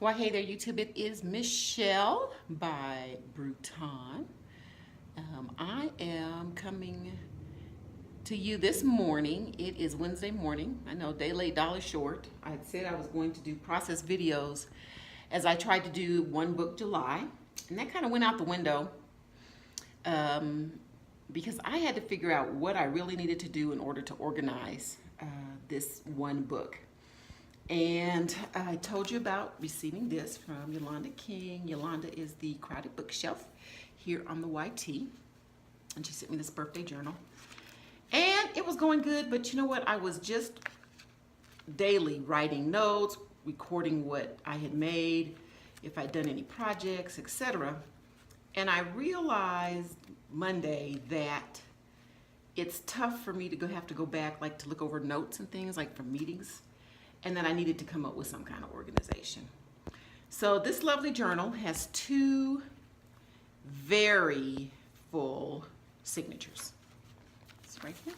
Well, hey there, YouTube. It is Michelle by Bruton. I am coming to you this morning. It is Wednesday morning. I know, day late, dollar short. I had said I was going to do process videos as I tried to do One Book July, and that kind of went out the window because I had to figure out what I really needed to do in order to organize this one book. And I told you about receiving this from Yolanda King. Yolanda is the Crowded Bookshelf here on the YT. And she sent me this birthday journal. And it was going good, but you know what? I was just daily writing notes, recording what I had made, if I'd done any projects, etc. And I realized Monday that it's tough for me to have to go back, like to look over notes and things, like from meetings. And then I needed to come up with some kind of organization. So this lovely journal has two very full signatures. It's right here.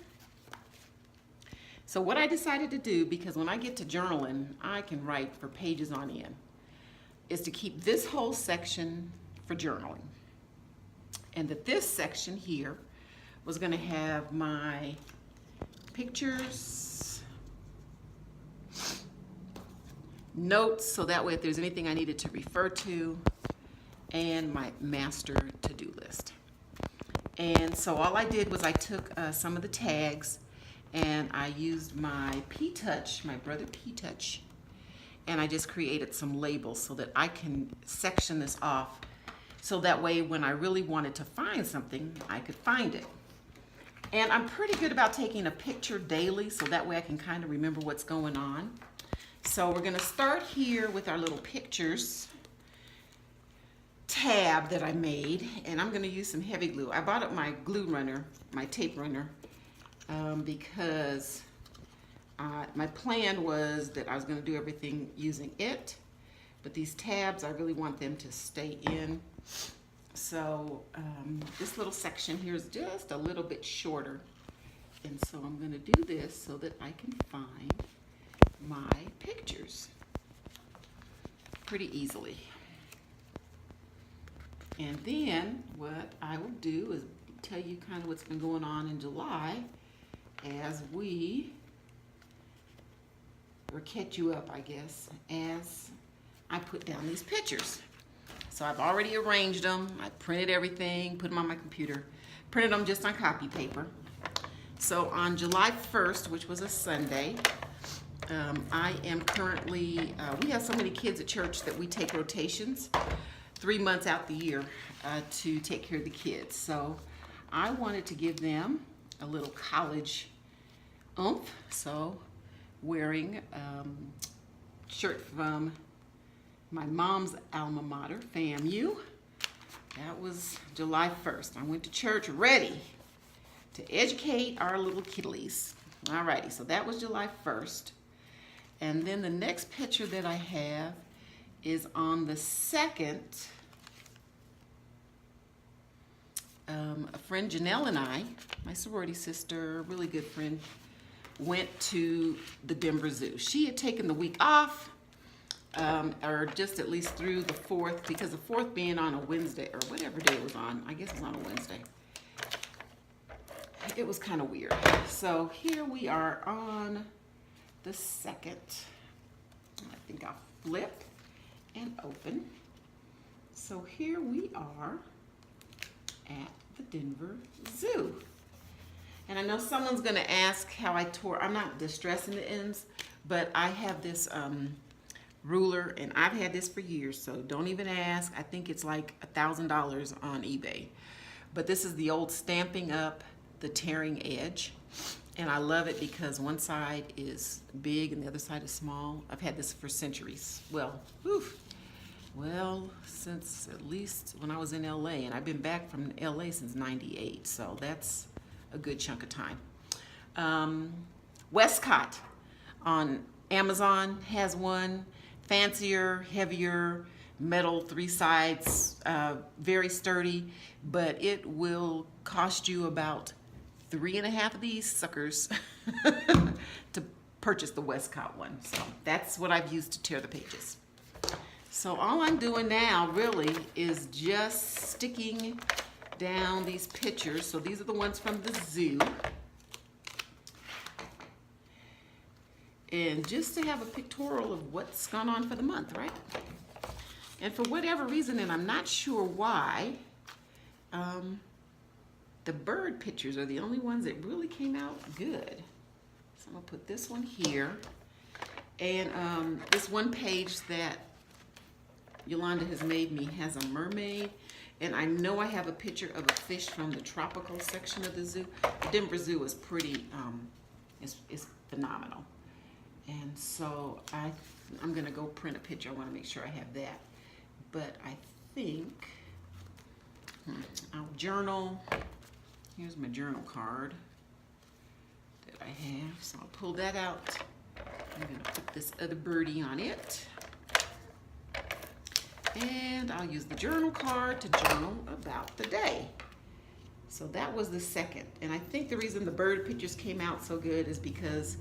So what I decided to do, because when I get to journaling, I can write for pages on end, is to keep this whole section for journaling. And that this section here was gonna have my pictures, notes, so that way if there's anything I needed to refer to, and my master to-do list. And so all I did was I took some of the tags and I used my P-Touch, my brother P-Touch, and I just created some labels so that I can section this off so that way when I really wanted to find something, I could find it. And I'm pretty good about taking a picture daily so that way I can kind of remember what's going on. So we're gonna start here with our little pictures tab that I made, and I'm gonna use some heavy glue. I bought up my glue runner, my tape runner, because my plan was that I was gonna do everything using it, but these tabs, I really want them to stay in. So this little section here is just a little bit shorter, and so I'm gonna do this so that I can find my pictures pretty easily. And then what I will do is tell you kind of what's been going on in July as or catch you up, I guess, as I put down these pictures. So I've already arranged them. I printed everything, put them on my computer, printed them just on copy paper. So on July 1st, which was a Sunday, I am currently, we have so many kids at church that we take rotations 3 months out the year to take care of the kids. So I wanted to give them a little college oomph. So wearing shirt from my mom's alma mater, FAMU. That was July 1st. I went to church ready to educate our little kiddies. Alrighty, so that was July 1st. And then the next picture that I have is on the 2nd. A friend Janelle and I, my sorority sister, really good friend, went to the Denver Zoo. She had taken the week off, or just at least through the 4th, because the 4th being on a Wednesday, or whatever day it was on, I guess it was on a Wednesday. It was kind of weird. So here we are on the 2nd. I think I'll flip and open. So here we are at the Denver Zoo. And I know someone's gonna ask how I tore. I'm not distressing the ends, but I have this ruler, and I've had this for years, so don't even ask. I think it's like $1,000 on eBay. But this is the old Stampin' Up! The tearing edge. And I love it because one side is big and the other side is small. I've had this for centuries. Well, since at least when I was in LA, and I've been back from LA since '98, so that's a good chunk of time. Westcott on Amazon has one, fancier, heavier, metal, 3 sides, very sturdy, but it will cost you about 3.5 of these suckers to purchase the Westcott one. So that's what I've used to tear the pages. So all I'm doing now really is just sticking down these pictures. So these are the ones from the zoo. And just to have a pictorial of what's gone on for the month, right? And for whatever reason, and I'm not sure why, the bird pictures are the only ones that really came out good. So I'm gonna put this one here. And this one page that Yolanda has made me has a mermaid. And I know I have a picture of a fish from the tropical section of the zoo. The Denver Zoo is pretty, is phenomenal. And so I'm gonna go print a picture. I wanna make sure I have that. But I think I'll journal. Here's my journal card that I have. So I'll pull that out. I'm gonna put this other birdie on it. And I'll use the journal card to journal about the day. So that was the second. And I think the reason the bird pictures came out so good is because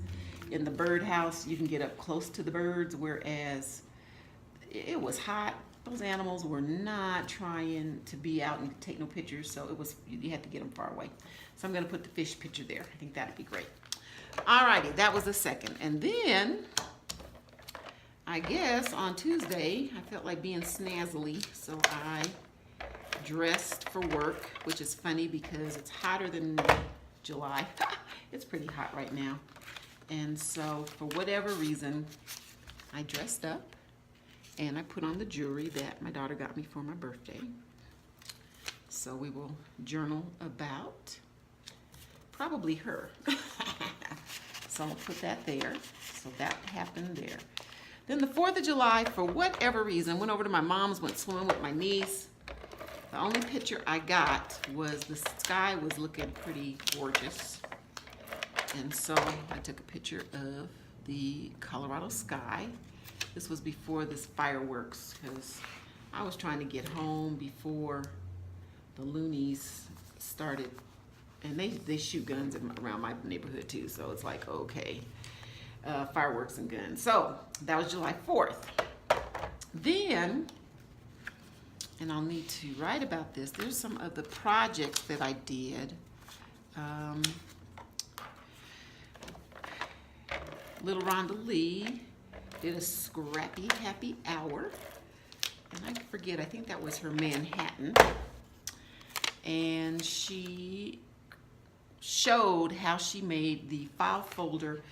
in the birdhouse, you can get up close to the birds, whereas it was hot. Those animals were not trying to be out and take no pictures, so you had to get them far away. So I'm gonna put the fish picture there. I think that'd be great. Alrighty, that was the second. And then, I guess on Tuesday, I felt like being snazzly, so I dressed for work, which is funny because it's hotter than July. It's pretty hot right now. And so, for whatever reason, I dressed up and I put on the jewelry that my daughter got me for my birthday. So we will journal about probably her. So I'll put that there. So that happened there. Then the 4th of July, for whatever reason, went over to my mom's, went swimming with my niece. The only picture I got was the sky was looking pretty gorgeous. And so I took a picture of the Colorado sky. This was before this fireworks, because I was trying to get home before the loonies started. And they shoot guns around my neighborhood too, so it's like, okay, fireworks and guns. So that was July 4th. Then, and I'll need to write about this, there's some of the projects that I did. Little Rhonda Lee did a scrappy happy hour. And I forget, I think that was her Manhattan. And she showed how she made the file folder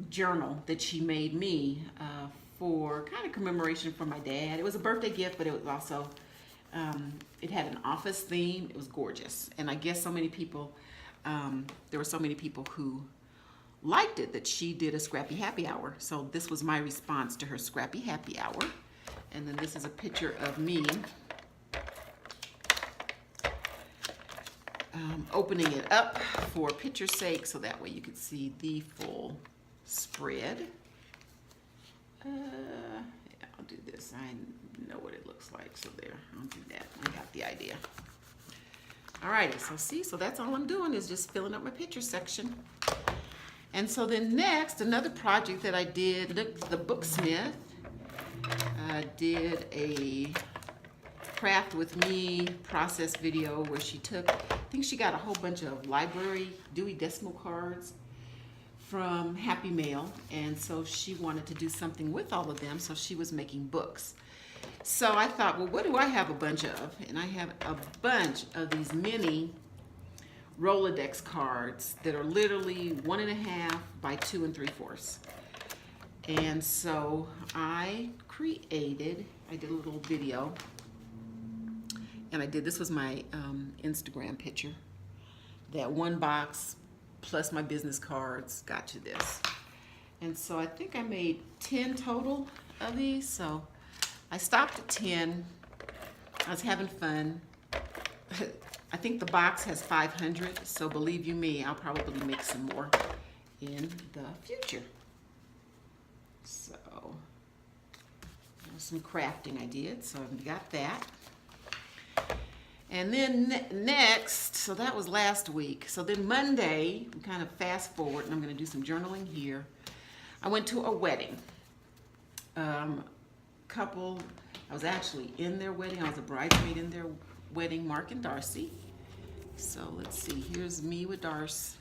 journal that she made me for kind of commemoration for my dad. It was a birthday gift, but it was also, it had an office theme. It was gorgeous. And I guess so many people, there were so many people who liked it that she did a scrappy happy hour. So this was my response to her scrappy happy hour. And then this is a picture of me opening it up for picture's sake, so that way you could see the full spread. Yeah, I'll do this. I know what it looks like, so there, I'll do that. I got the idea. Alrighty, so see, so that's all I'm doing is just filling up my picture section. And so then next, another project that I did, the Booksmith, did a craft with me process video where she took, I think she got a whole bunch of library Dewey Decimal cards from Happy Mail, and so she wanted to do something with all of them, so she was making books. So I thought, well, what do I have a bunch of? And I have a bunch of these mini Rolodex cards that are literally 1.5 by 2 3/4. And so I did a little video, and this was my Instagram picture. That one box plus my business cards got to this. And so I think I made 10 total of these. So I stopped at 10. I was having fun. I think the box has 500, so believe you me, I'll probably make some more in the future. So, some crafting I did, so we got that. And then next, so that was last week. So then Monday, we kind of fast forward, and I'm going to do some journaling here. I went to a wedding. couple. I was actually in their wedding. I was a bridesmaid in their wedding, Mark and Darcy. So let's see, here's me with Darce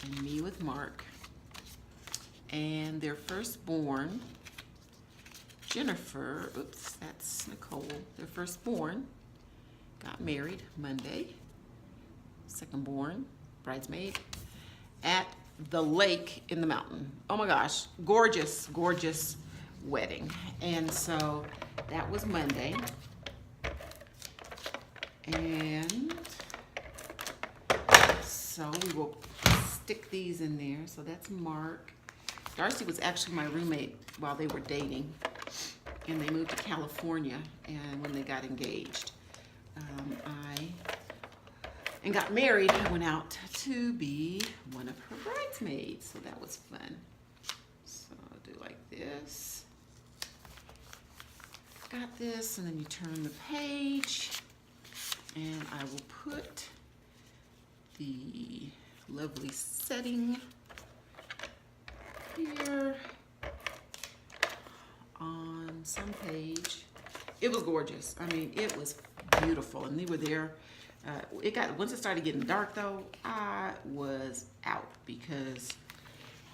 and me with Mark. And their firstborn, Jennifer, oops, that's Nicole. Their firstborn got married Monday. Secondborn, bridesmaid, at the lake in the mountain. Oh my gosh, gorgeous, gorgeous wedding. And so that was Monday. And so we will stick these in there. So that's Mark. Darcy was actually my roommate while they were dating, and they moved to California. And when they got engaged, and got married, I went out to be one of her bridesmaids. So that was fun. So I'll do like this. Got this, and then you turn the page, and I will put the lovely setting here on some page. It was gorgeous. I mean, it was beautiful, and they were there. Once it started getting dark though, I was out because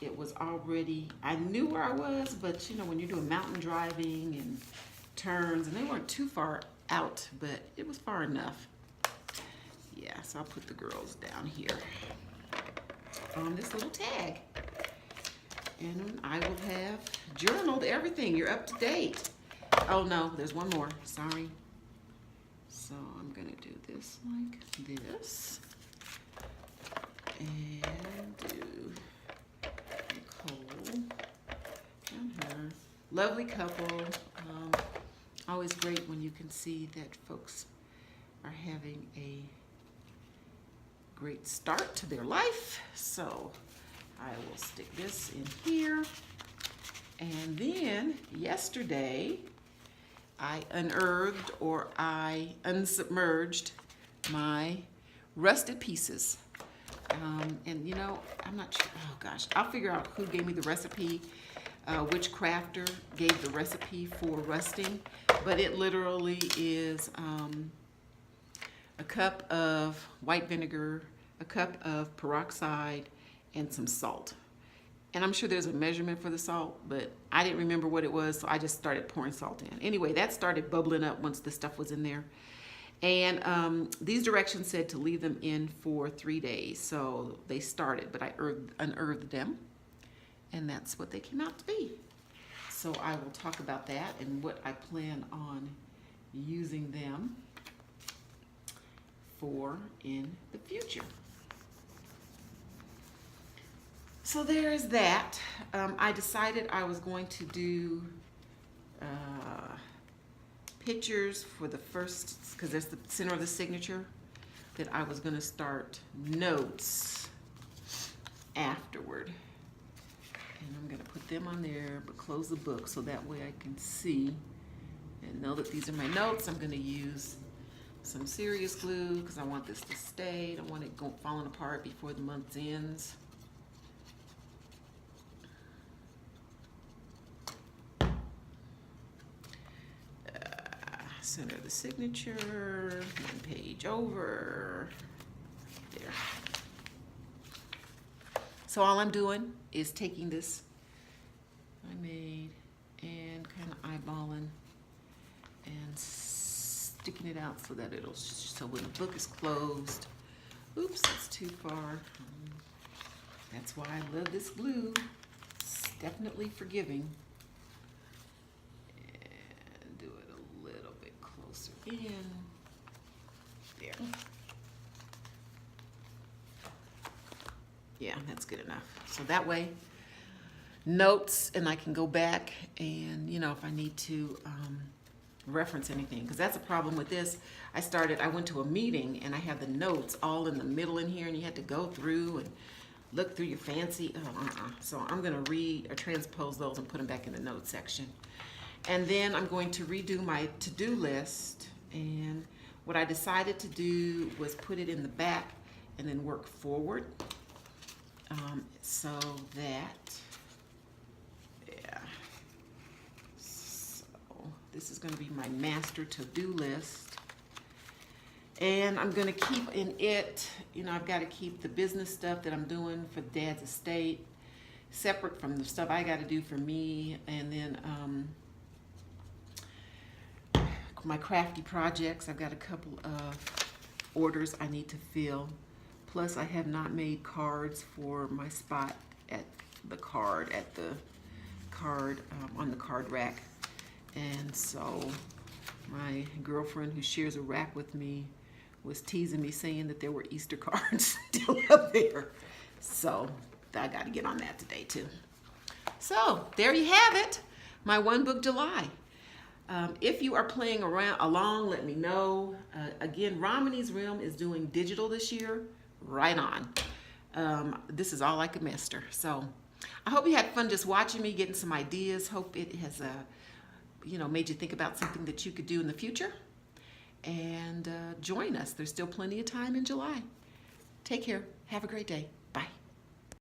it was already, I knew where I was, but you know, when you're doing mountain driving and turns, and they weren't too far out, but it was far enough. Yeah, so I'll put the girls down here on this little tag. And I will have journaled everything. You're up to date. Oh no, there's one more, sorry. So I'm gonna do this like this. And do Nicole and her. Lovely couple. Always great when you can see that folks are having a great start to their life. So I will stick this in here. And then yesterday, I unearthed, or I unsubmerged my rusted pieces. And you know, I'm not sure, oh gosh, I'll figure out who gave me the recipe, which crafter gave the recipe for rusting, but it literally is a cup of white vinegar, a cup of peroxide, and some salt. And I'm sure there's a measurement for the salt, but I didn't remember what it was, so I just started pouring salt in. Anyway, that started bubbling up once the stuff was in there. And these directions said to leave them in for 3 days. So they started, but I unearthed them, and that's what they came out to be. So I will talk about that and what I plan on using them for in the future. So there's that. I decided I was going to do pictures for the first, because there's the center of the signature, that I was going to start notes afterward. And I'm going to put them on there, but close the book so that way I can see and know that these are my notes. I'm going to use some serious glue because I want this to stay. I don't want it falling apart before the month ends. Center of the signature, one page over, there. So all I'm doing is taking this I made and kind of eyeballing and sticking it out so that it'll, so when the book is closed, oops, that's too far. That's why I love this glue. It's definitely forgiving. In there. Yeah, that's good enough. So that way, notes, and I can go back and, you know, if I need to reference anything, because that's a problem with this. I went to a meeting and I had the notes all in the middle in here, and you had to go through and look through your fancy, So I'm gonna read or transpose those and put them back in the notes section. And then I'm going to redo my to-do list. And what I decided to do was put it in the back and then work forward, so that, yeah, so This is going to be my master to-do list. And I'm going to keep in it, you know, I've got to keep the business stuff that I'm doing for Dad's estate separate from the stuff I got to do for me. And then my crafty projects, I've got a couple of orders I need to fill. Plus, I have not made cards for my spot at the card, on the card rack. And so my girlfriend who shares a rack with me was teasing me saying that there were Easter cards still up there. So I got to get on that today too. So there you have it, my One Book July. If you are playing along, let me know. Again, Romany's Realm is doing digital this year. Right on. This is all like a mister. So I hope you had fun just watching me, getting some ideas. Hope it has made you think about something that you could do in the future. And join us. There's still plenty of time in July. Take care. Have a great day.